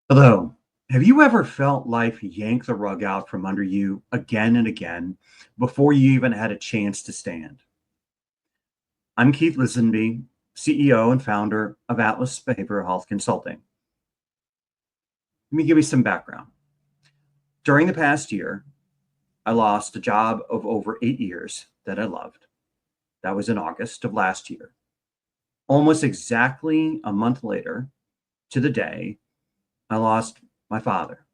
Hello. Have you ever felt life yank the rug out from under you again and again before you even had a chance to stand? I'm Keith Lisenbee, CEO and founder of Atlas Behavioral Health Consulting. Let me give you some background. During the past year, I lost a job of over 8 years that I loved. That was in August of last year. Almost exactly a month later, to the day, I lost my father.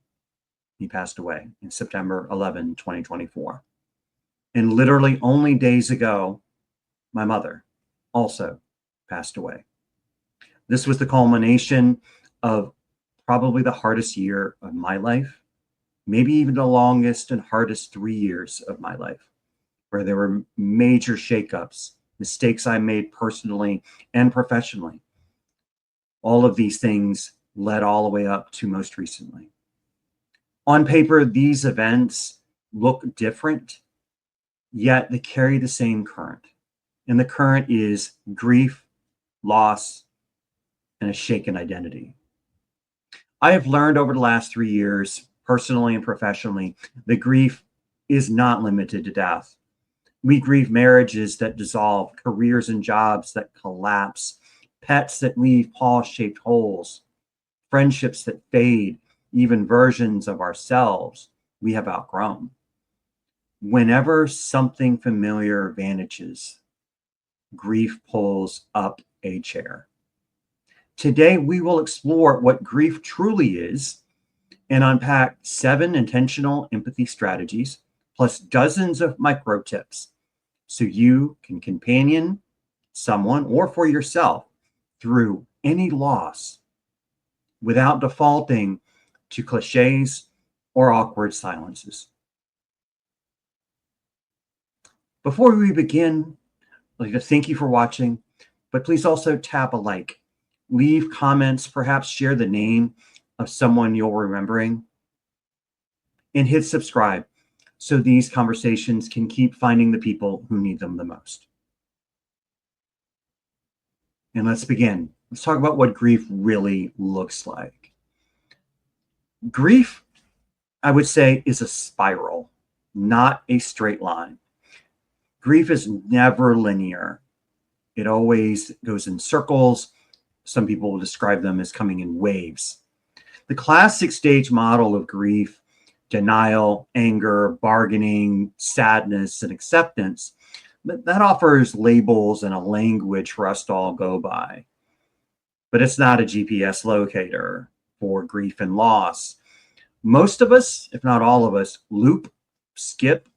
He passed away in September 11, 2024. And literally only days ago, my mother also passed away. This was the culmination of probably the hardest year of my life, maybe even the longest and hardest 3 years of my life, where there were major shakeups, mistakes I made personally and professionally. All of these things led all the way up to most recently. On paper, these events look different, yet they carry the same current. And the current is grief, loss, and a shaken identity. I have learned over the last 3 years, personally and professionally, that grief is not limited to death. We grieve marriages that dissolve, careers and jobs that collapse, pets that leave paw-shaped holes, friendships that fade, even versions of ourselves we have outgrown. Whenever something familiar vanishes, grief pulls up a chair. Today, we will explore what grief truly is and unpack 7 intentional empathy strategies, plus dozens of micro tips, so you can companion someone or for yourself through any loss without defaulting to cliches or awkward silences. Before we begin, I'd like to thank you for watching, but please also tap a like, leave comments, perhaps share the name of someone you're remembering, and hit subscribe so these conversations can keep finding the people who need them the most. And let's begin. Let's talk about what grief really looks like. Grief, I would say, is a spiral, not a straight line. Grief is never linear. It always goes in circles. Some people will describe them as coming in waves. The classic stage model of grief, denial, anger, bargaining, sadness, and acceptance, that offers labels and a language for us to all go by. But it's not a GPS locator for grief and loss. Most of us, if not all of us, loop, skip,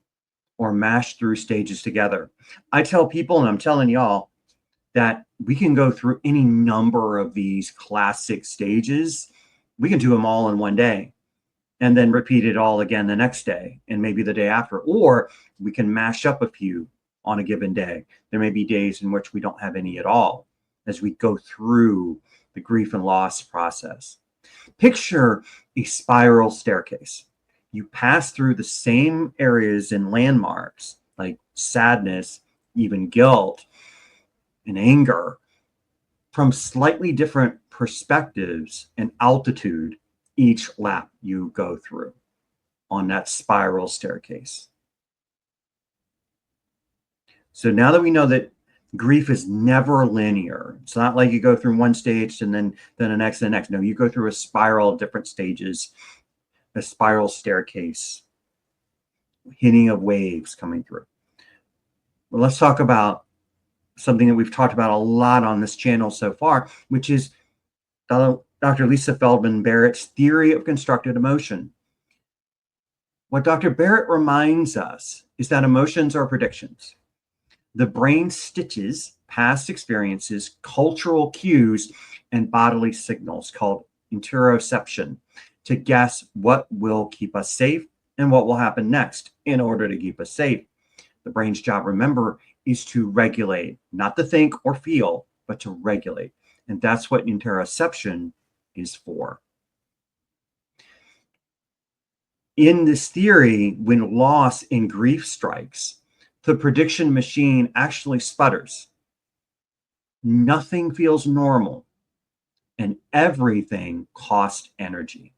or mash through stages together. I tell people, and I'm telling y'all, that we can go through any number of these classic stages. We can do them all in one day and then repeat it all again the next day and maybe the day after. Or we can mash up a few on a given day. There may be days in which we don't have any at all as we go through the grief and loss process. Picture a spiral staircase. You pass through the same areas and landmarks like sadness, even guilt, and anger from slightly different perspectives and altitude each lap you go through on that spiral staircase. So now that we know that grief is never linear, it's not like you go through one stage and then the next and the next. No, you go through a spiral of different stages, a spiral staircase, hitting of waves coming through. Well, let's talk about something that we've talked about a lot on this channel so far, which is Dr. Lisa Feldman Barrett's theory of constructed emotion. What Dr. Barrett reminds us is that emotions are predictions. The brain stitches past experiences, cultural cues, and bodily signals called interoception to guess what will keep us safe and what will happen next in order to keep us safe. The brain's job, remember, is to regulate, not to think or feel, but to regulate. And that's what interoception is for. In this theory, when loss and grief strikes, the prediction machine actually sputters. Nothing feels normal. and everything costs energy.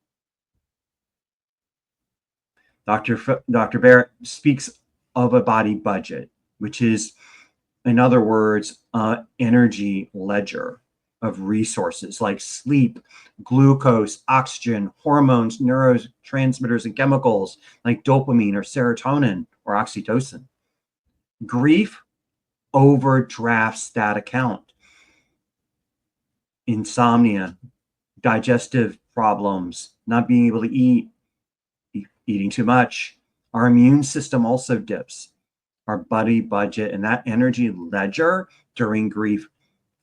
Dr. Barrett speaks of a body budget, which is, in other words, energy ledger of resources like sleep, glucose, oxygen, hormones, neurotransmitters, and chemicals like dopamine or serotonin or oxytocin. Grief overdrafts that account. Insomnia, digestive problems, not being able to eat, eating too much. Our immune system also dips. Our body budget and that energy ledger during grief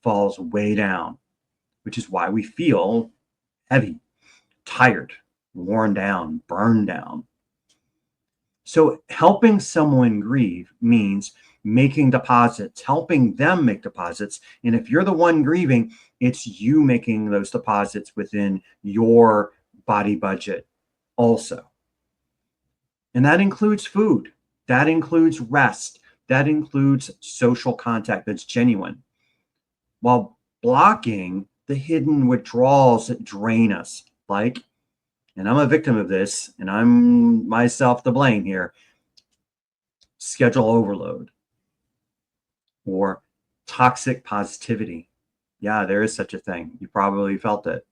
falls way down, which is why we feel heavy, tired, worn down, burned down. So helping someone grieve means making deposits, helping them make deposits. And if you're the one grieving, it's you making those deposits within your body budget also. And that includes food, that includes rest, that includes social contact that's genuine, while blocking the hidden withdrawals that drain us, like, and I'm a victim of this, and I'm myself to blame here, schedule overload or toxic positivity. Yeah, there is such a thing. You probably felt it.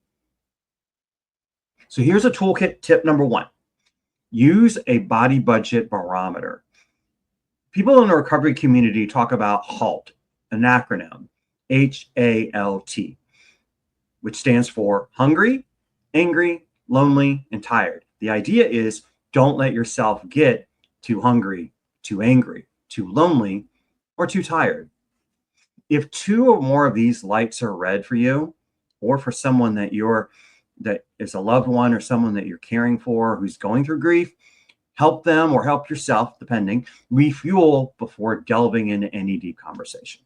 So here's a toolkit tip number one. Use a body budget barometer. People in the recovery community talk about HALT, an acronym, HALT, which stands for hungry, angry, lonely, and tired. The idea is don't let yourself get too hungry, too angry, too lonely, or too tired. If two or more of these lights are red for you, or for someone that is a loved one or someone that you're caring for who's going through grief, help them or help yourself, depending, refuel before delving into any deep conversation.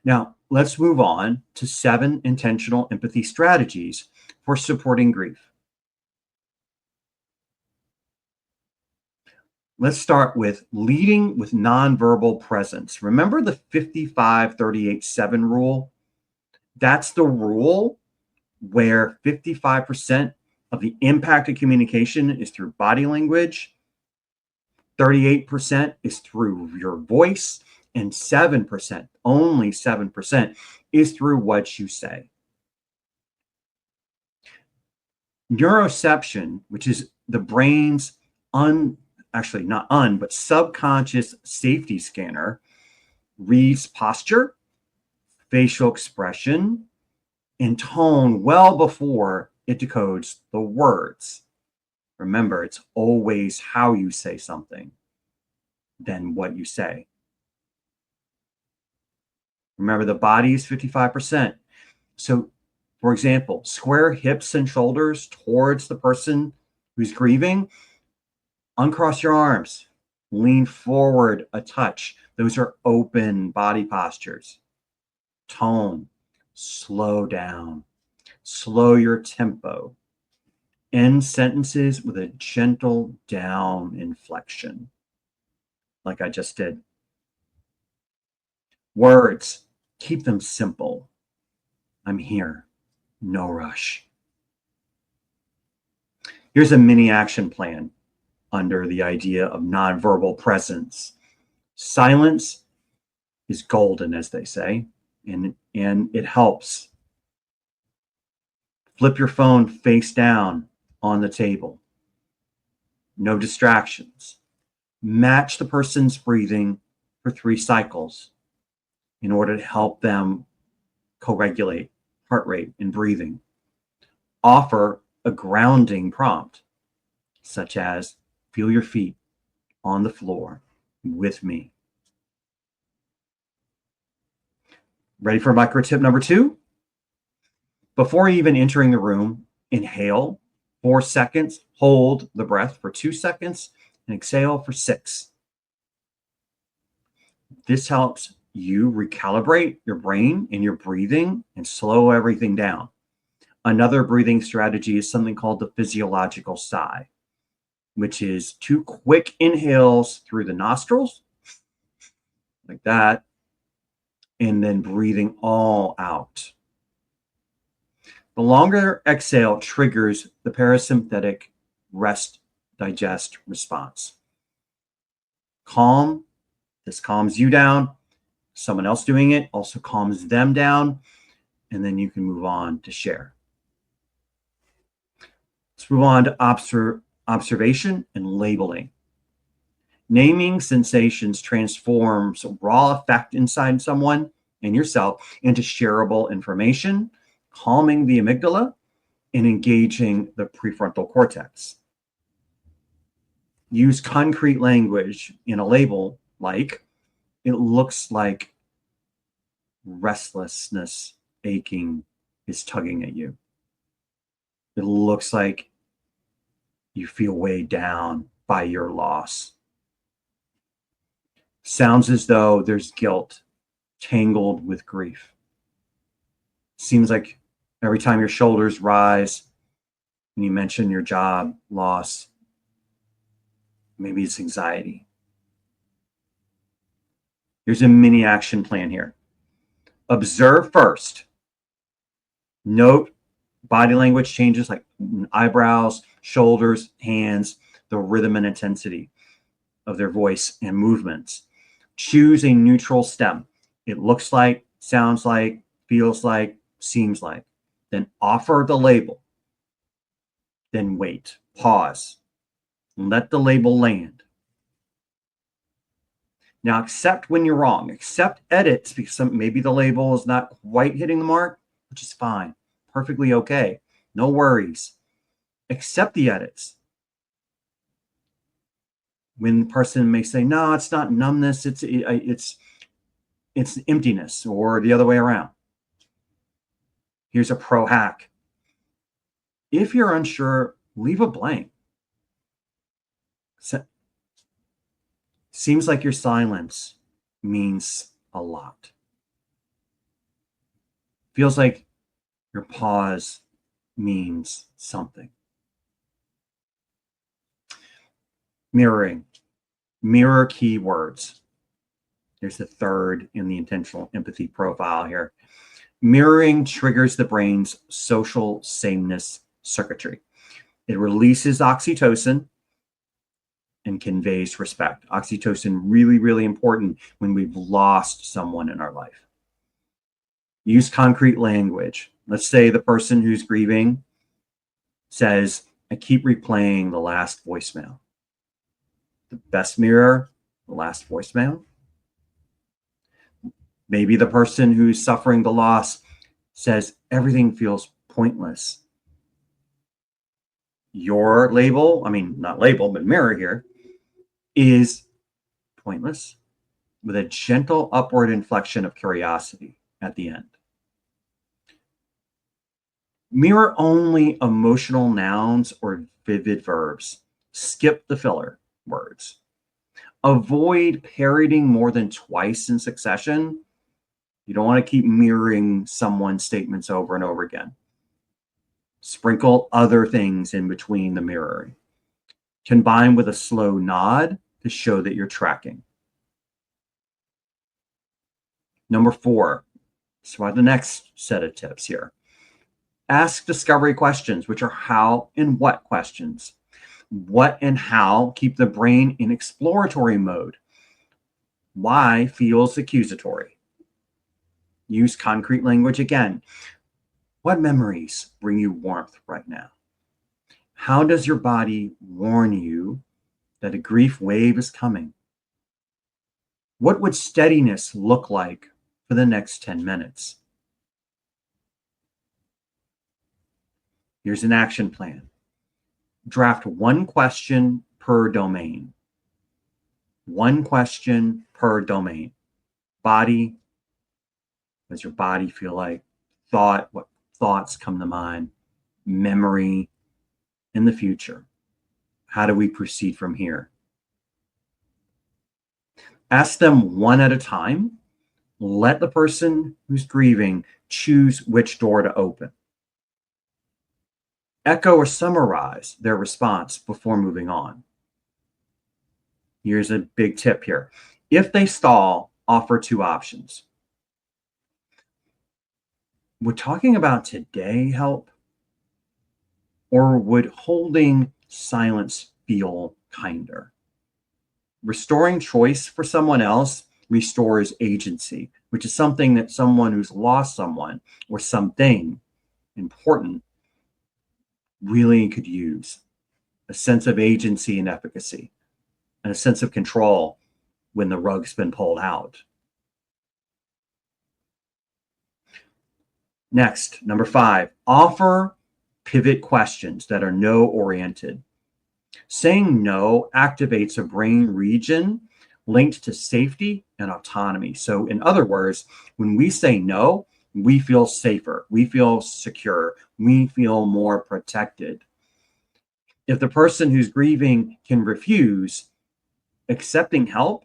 Now, let's move on to 7 intentional empathy strategies for supporting grief. Let's start with leading with nonverbal presence. Remember the 55-38-7 rule? That's the rule where 55% of the impact of communication is through body language, 38% is through your voice, and 7%, only 7%, is through what you say. Neuroception, which is the brain's subconscious safety scanner, reads posture, facial expression, and tone well before it decodes the words. Remember, it's always how you say something than what you say. Remember, the body is 55%. So, for example, square hips and shoulders towards the person who's grieving. Uncross your arms. Lean forward a touch. Those are open body postures. Tone. Slow down. Slow your tempo. End sentences with a gentle down inflection, like I just did. Words, keep them simple. I'm here. No rush. Here's a mini action plan under the idea of nonverbal presence. Silence is golden, as they say, and it helps. Flip your phone face down on the table. No distractions. Match the person's breathing for 3 cycles in order to help them co-regulate heart rate and breathing. Offer a grounding prompt, such as feel your feet on the floor with me. Ready for micro tip number 2? Before even entering the room, inhale 4 seconds, hold the breath for 2 seconds, and exhale for 6. This helps you recalibrate your brain and your breathing and slow everything down. Another breathing strategy is something called the physiological sigh, which is 2 quick inhales through the nostrils, like that, and then breathing all out. The longer exhale triggers the parasympathetic rest digest response. Calm, this calms you down. Someone else doing it also calms them down, and then you can move on to share. Let's move on to observation and labeling. Naming sensations transforms raw effect inside someone and yourself into shareable information, calming the amygdala and engaging the prefrontal cortex. Use concrete language in a label like, it looks like restlessness, aching is tugging at you. It looks like you feel weighed down by your loss. Sounds as though there's guilt tangled with grief. Seems like every time your shoulders rise and you mention your job loss, maybe it's anxiety. Here's a mini action plan here. Observe first. Note body language changes like eyebrows, shoulders, hands, the rhythm and intensity of their voice and movements. Choose a neutral stem. It looks like, sounds like, feels like, seems like. Then offer the label. Then wait, pause, and let the label land. Now accept when you're wrong. Accept edits because maybe the label is not quite hitting the mark, which is fine. Perfectly okay. No worries. Accept the edits. When the person may say, no, it's not numbness, it's emptiness, or the other way around. Here's a pro hack. If you're unsure, leave a blank. Seems like your silence means a lot. Feels like your pause means something. Mirroring. Mirror keywords. There's the third in the intentional empathy profile here. Mirroring triggers the brain's social sameness circuitry. It releases oxytocin and conveys respect. Oxytocin, really, really important when we've lost someone in our life. Use concrete language. Let's say the person who's grieving says, I keep replaying the last voicemail. The best mirror, the last voicemail. Maybe the person who's suffering the loss says, everything feels pointless. Your label, not label, but mirror here, is pointless with a gentle upward inflection of curiosity at the end. Mirror only emotional nouns or vivid verbs. Skip the filler words. Avoid parroting more than twice in succession. You don't want to keep mirroring someone's statements over and over again. Sprinkle other things in between the mirroring. Combine with a slow nod to show that you're tracking. Number 4, so the next set of tips here. Ask discovery questions, which are how and what questions. What and how keep the brain in exploratory mode. Why feels accusatory. Use concrete language again. What memories bring you warmth right now? How does your body warn you that a grief wave is coming? What would steadiness look like for the next 10 minutes? Here's an action plan. Draft one question per domain. One question per domain. Body. What does your body feel like? Thought. What thoughts come to mind? Memory. In the future. How do we proceed from here? Ask them one at a time. Let the person who's grieving choose which door to open. Echo or summarize their response before moving on. Here's a big tip here. If they stall, offer 2 options. Would talking about today help? Or would holding silence feel kinder? Restoring choice for someone else restores agency, which is something that someone who's lost someone or something important really could use. A sense of agency and efficacy, and a sense of control when the rug's been pulled out. Next, number 5, offer pivot questions that are no oriented. Saying no activates a brain region linked to safety and autonomy. So, in other words, when we say no, we feel safer, we feel secure, we feel more protected. If the person who's grieving can refuse, accepting help,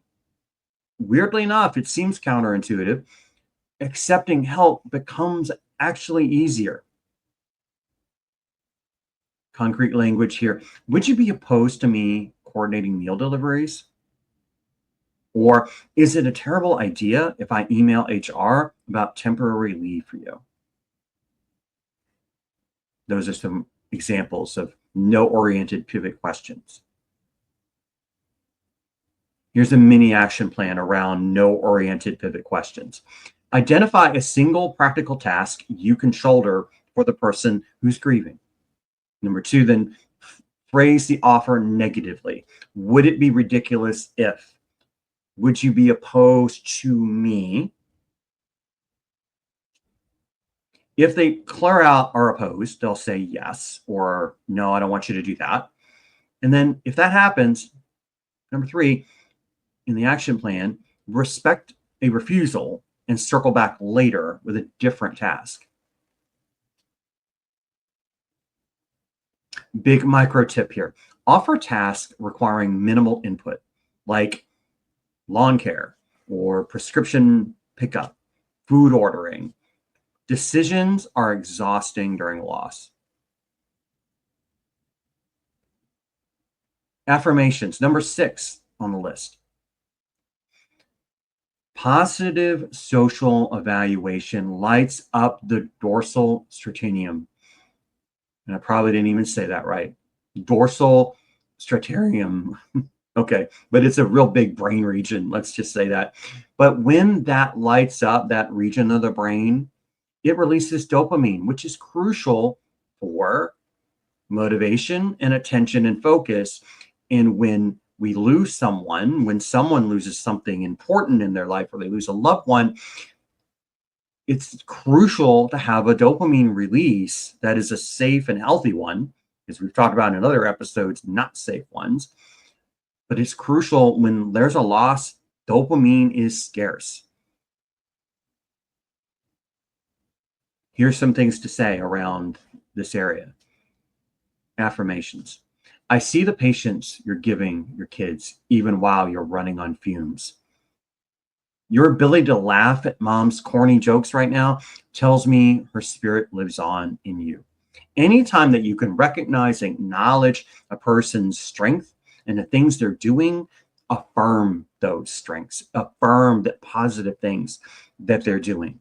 weirdly enough, it seems counterintuitive, accepting help becomes actually easier. Concrete language here. Would you be opposed to me coordinating meal deliveries? Or is it a terrible idea if I email HR about temporary leave for you? Those are some examples of no-oriented pivot questions. Here's a mini action plan around no-oriented pivot questions. Identify a single practical task you can shoulder for the person who's grieving. Number 2, then phrase the offer negatively. Would it be ridiculous if? Would you be opposed to me? If they clear out are opposed, they'll say yes or no, I don't want you to do that. And then if that happens, number 3, in the action plan, respect a refusal and circle back later with a different task. Big micro tip here. Offer tasks requiring minimal input, like lawn care or prescription pickup, food ordering. Decisions are exhausting during loss. Affirmations, number 6 on the list. Positive social evaluation lights up the dorsal stratumerium. And I probably didn't even say that right. Dorsal stratumerium. Okay, but it's a real big brain region. Let's just say that. But when that lights up that region of the brain, it releases dopamine, which is crucial for motivation and attention and focus. And when we lose someone, when someone loses something important in their life or they lose a loved one, it's crucial to have a dopamine release that is a safe and healthy one, as we've talked about in other episodes, not safe ones. But it's crucial when there's a loss, dopamine is scarce. Here's some things to say around this area. Affirmations. I see the patience you're giving your kids, even while you're running on fumes. Your ability to laugh at mom's corny jokes right now tells me her spirit lives on in you. Anytime that you can recognize and acknowledge a person's strength and the things they're doing, affirm those strengths, affirm the positive things that they're doing.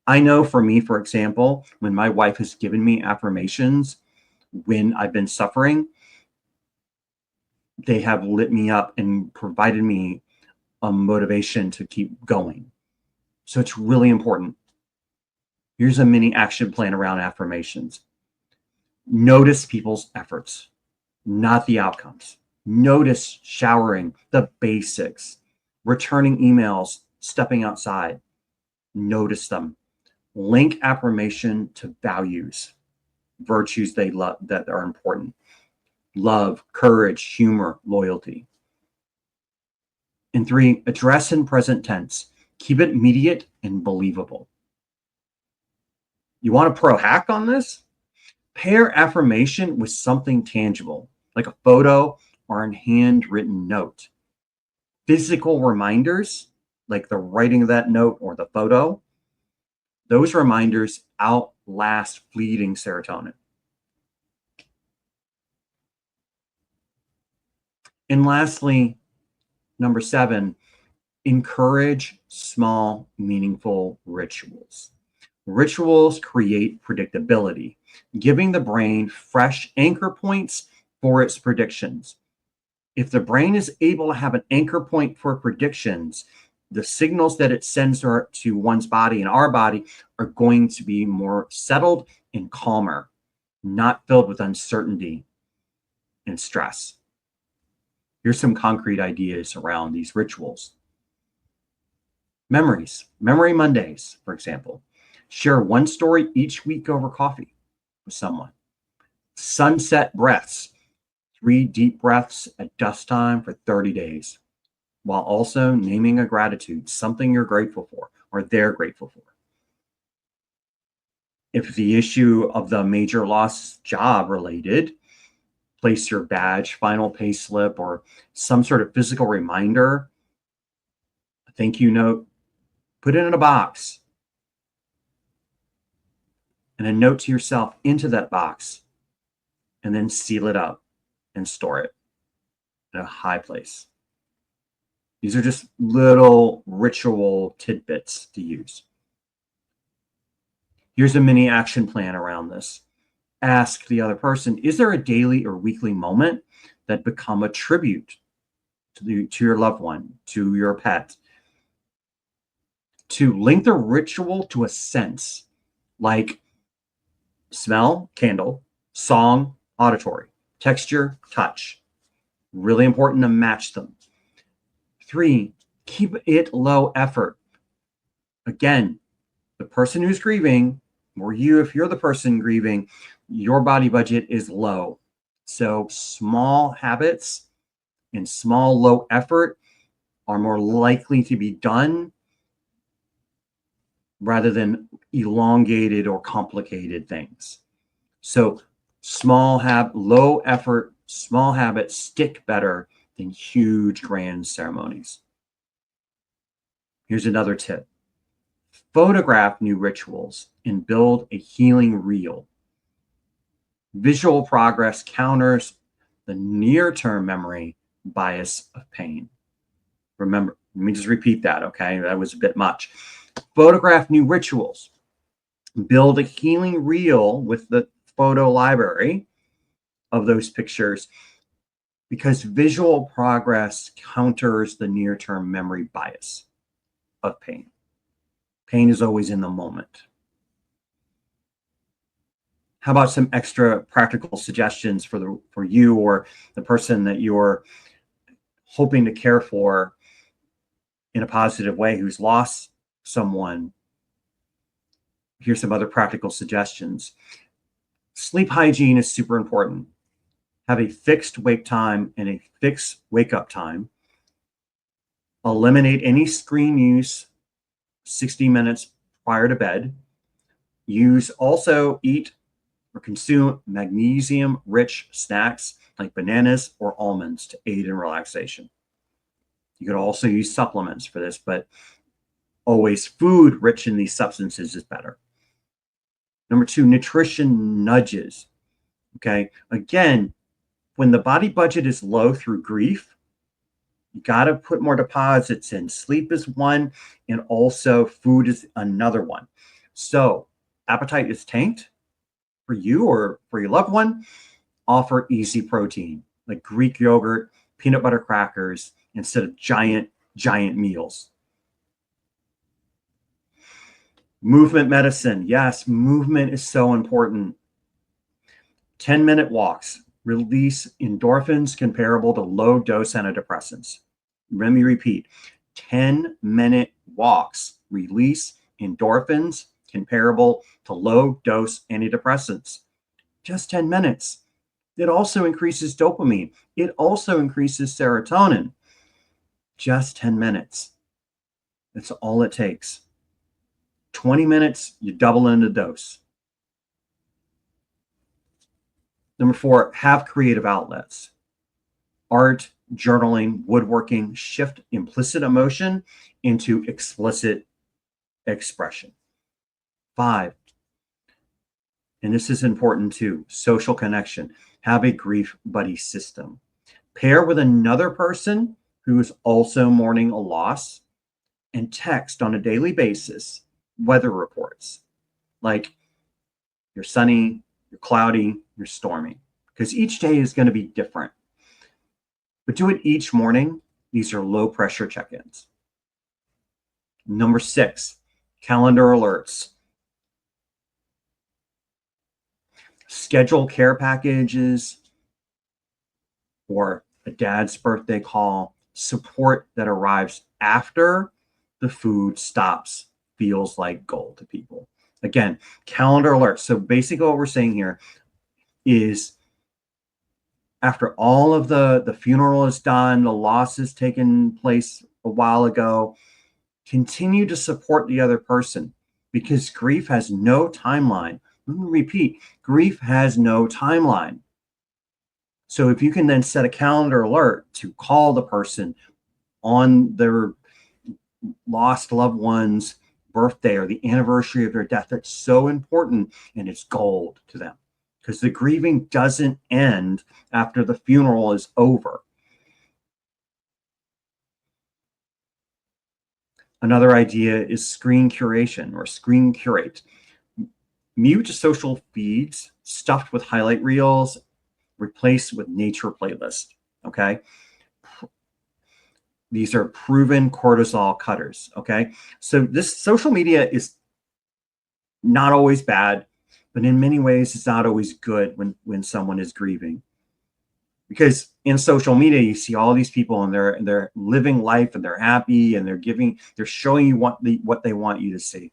I know for me, for example, when my wife has given me affirmations when I've been suffering, they have lit me up and provided me a motivation to keep going. So it's really important. Here's a mini action plan around affirmations. Notice people's efforts, not the outcomes. Notice showering, the basics, returning emails, stepping outside. Notice them. Link affirmation to values, virtues they love that are important. Love, courage, humor, loyalty. And 3, address in present tense. Keep it immediate and believable. You want a pro hack on this? Pair affirmation with something tangible, like a photo or a handwritten note. Physical reminders, like the writing of that note or the photo, those reminders outlast fleeting serotonin. And lastly, number 7, encourage small, meaningful rituals. Rituals create predictability, giving the brain fresh anchor points for its predictions. If the brain is able to have an anchor point for predictions, the signals that it sends to one's body and our body are going to be more settled and calmer, not filled with uncertainty and stress. Here's some concrete ideas around these rituals. Memories, Memory Mondays, for example. Share one story each week over coffee with someone. Sunset breaths, 3 deep breaths at dusk time for 30 days, while also naming a gratitude, something you're grateful for or they're grateful for. If the issue of the major loss job related, place your badge, final pay slip, or some sort of physical reminder, a thank you note, put it in a box, and a note to yourself into that box, and then seal it up and store it in a high place. These are just little ritual tidbits to use. Here's a mini action plan around this. Ask the other person, is there a daily or weekly moment that become a tribute to your loved one, to your pet? To link the ritual to a sense, like smell, candle, song, auditory, texture, touch. Really important to match them. 3, keep it low effort. Again, the person who's grieving, or you, if you're the person grieving, your body budget is low. So small habits and small low effort are more likely to be done rather than elongated or complicated things. So low effort, small habits stick better than huge grand ceremonies. Here's another tip. Photograph new rituals and build a healing reel. Visual progress counters the near-term memory bias of pain. Remember, let me just repeat that, okay? That was a bit much. Photograph new rituals. Build a healing reel with the photo library of those pictures, because visual progress counters the near-term memory bias of pain. Pain is always in the moment. How about some extra practical suggestions for you or the person that you're hoping to care for in a positive way who's lost someone? Here's some other practical suggestions. Sleep hygiene is super important. Have a fixed wake time and a fixed wake up time. Eliminate any screen use 60 minutes prior to bed. Also eat or consume magnesium-rich snacks like bananas or almonds to aid in relaxation. You could also use supplements for this, but always food rich in these substances is better. Number 2, nutrition nudges. Okay, again, when the body budget is low through grief, you got to put more deposits in. Sleep is one, and also food is another one. So appetite is tanked for you or for your loved one. Offer easy protein like Greek yogurt, peanut butter crackers instead of giant meals. Movement medicine. Yes, movement is so important. 10-minute walks release endorphins comparable to low-dose antidepressants. Let me repeat. 10-minute walks release endorphins comparable to low-dose antidepressants. Just 10 minutes. It also increases dopamine. It also increases serotonin. Just 10 minutes. That's all it takes. 20 minutes, you double in the dose. Number 4, have creative outlets. Art, journaling, woodworking shift implicit emotion into explicit expression. 5, and this is important too, social connection. Have a grief buddy system. Pair with another person who is also mourning a loss and text on a daily basis weather reports, like you're sunny, you're cloudy, you're stormy, because each day is going to be different. But do it each morning. These are low pressure check-ins. Number 6, calendar alerts. Schedule care packages or a dad's birthday call. Support that arrives after the food stops feels like gold to people. Again, calendar alerts. So basically what we're saying here is after all of the funeral is done, the loss has taken place a while ago, continue to support the other person, because grief has no timeline. Let me repeat, grief has no timeline. So if you can then set a calendar alert to call the person on their lost loved one's birthday or the anniversary of their death, that's so important, and it's gold to them, because the grieving doesn't end after the funeral is over. Another idea is screen curation or screen curate. Mute social feeds stuffed with highlight reels, replaced with nature playlists. Okay. These are proven cortisol cutters. Okay. So this social media is not always bad, but in many ways, it's not always good when someone is grieving. Because in social media, you see all these people and they're living life and they're happy and they're showing you what they want you to see.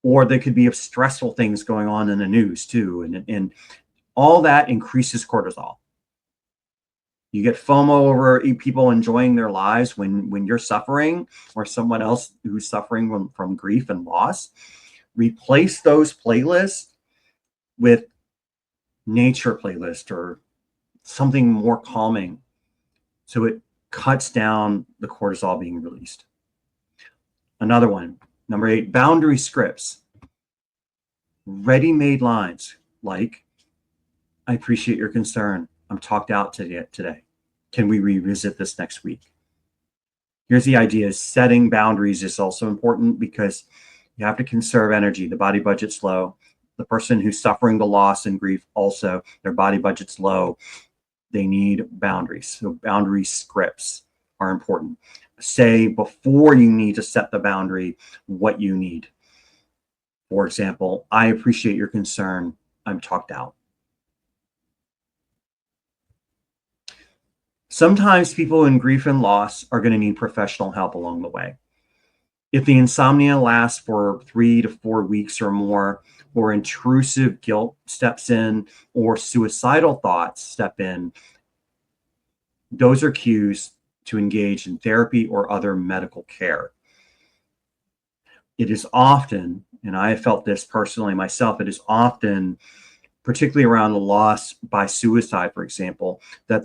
Or there could be stressful things going on in the news too. And all that increases cortisol. You get FOMO over people enjoying their lives when you're suffering, or someone else who's suffering from grief and loss. Replace those playlists with nature playlist or something more calming, so it cuts down the cortisol being released. Another one, number 8, boundary scripts. Ready-made lines like, I appreciate your concern. I'm talked out today. Can we revisit this next week? Here's the idea: setting boundaries is also important, because you have to conserve energy. The body budget's low. The person who's suffering the loss and grief, also, their body budget's low. They need boundaries. So boundary scripts are important. Say before you need to set the boundary what you need. For example, I appreciate your concern. I'm talked out. Sometimes people in grief and loss are going to need professional help along the way. If the insomnia lasts for 3 to 4 weeks or more, or intrusive guilt steps in, or suicidal thoughts step in, those are cues to engage in therapy or other medical care. It is often, and I have felt this personally myself, it is often, particularly around the loss by suicide, for example, that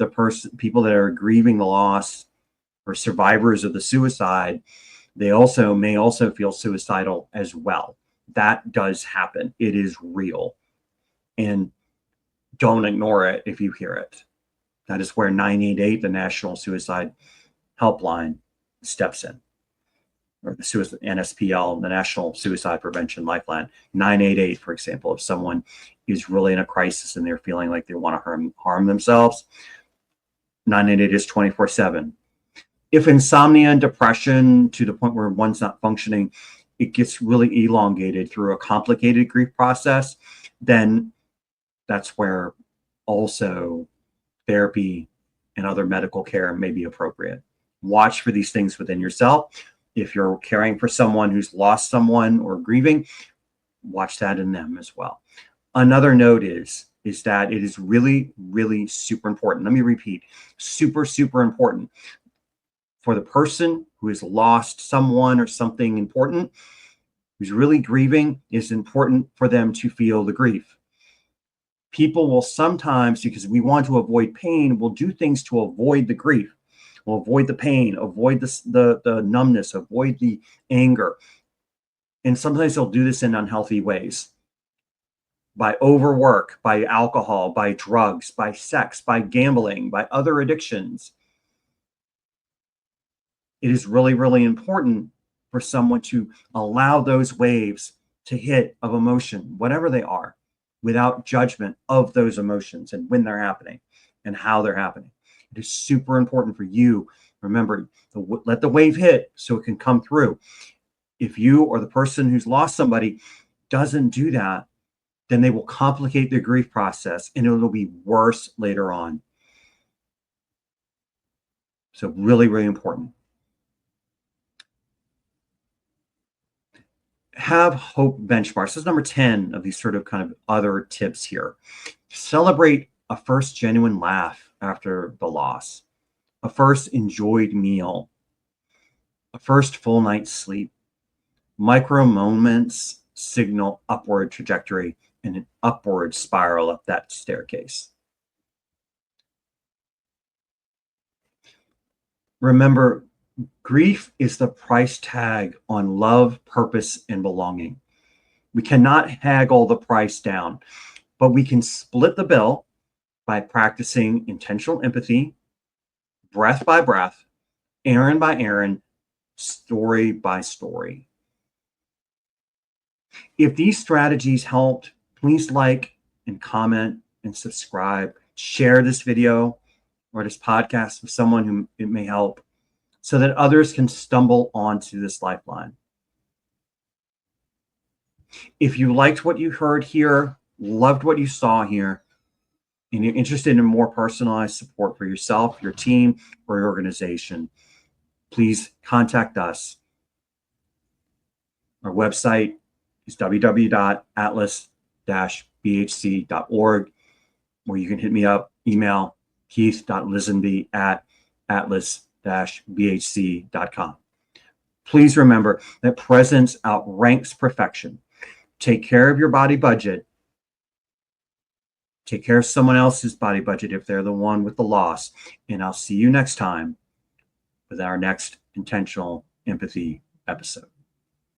people that are grieving the loss or survivors of the suicide, they may also feel suicidal as well. That does happen. It is real. And don't ignore it if you hear it. That is where 988, the National Suicide Helpline, steps in. Or the NSPL, the National Suicide Prevention Lifeline, 988, for example, if someone is really in a crisis and they're feeling like they want to harm themselves, 988 is 24/7. If insomnia and depression to the point where one's not functioning, it gets really elongated through a complicated grief process, then that's where also therapy and other medical care may be appropriate. Watch for these things within yourself. If you're caring for someone who's lost someone or grieving, watch that in them as well. Another note is that it is really, really super important. Let me repeat, super, super important for the person who has lost someone or something important, who's really grieving. It's important for them to feel the grief. People will sometimes, because we want to avoid pain, will do things to avoid the grief. We'll avoid the pain, avoid the numbness, avoid the anger. And sometimes they'll do this in unhealthy ways. By overwork, by alcohol, by drugs, by sex, by gambling, by other addictions. It is really, really important for someone to allow those waves to hit of emotion, whatever they are, without judgment of those emotions and when they're happening and how they're happening. It is super important for you. Remember, let the wave hit so it can come through. If you or the person who's lost somebody doesn't do that, then they will complicate their grief process and it'll be worse later on. So really, really important. Have hope benchmarks. This is number 10 of these sort of kind of other tips here. Celebrate a first genuine laugh after the loss, a first enjoyed meal, a first full night's sleep. Micro moments signal upward trajectory and an upward spiral up that staircase. Remember, grief is the price tag on love, purpose, and belonging. We cannot haggle the price down, but we can split the bill by practicing intentional empathy, breath by breath, errand by errand, story by story. If these strategies helped, please like and comment and subscribe. Share this video or this podcast with someone who it may help so that others can stumble onto this lifeline. If you liked what you heard here, loved what you saw here, and you're interested in more personalized support for yourself, your team, or your organization, please contact us. Our website is www.atlas-bhc.org, where you can hit me up, email keith.lisenbee@atlas-bhc.com. Please remember that presence outranks perfection. Take care of your body budget. Take care of someone else's body budget if they're the one with the loss. And I'll see you next time with our next intentional empathy episode.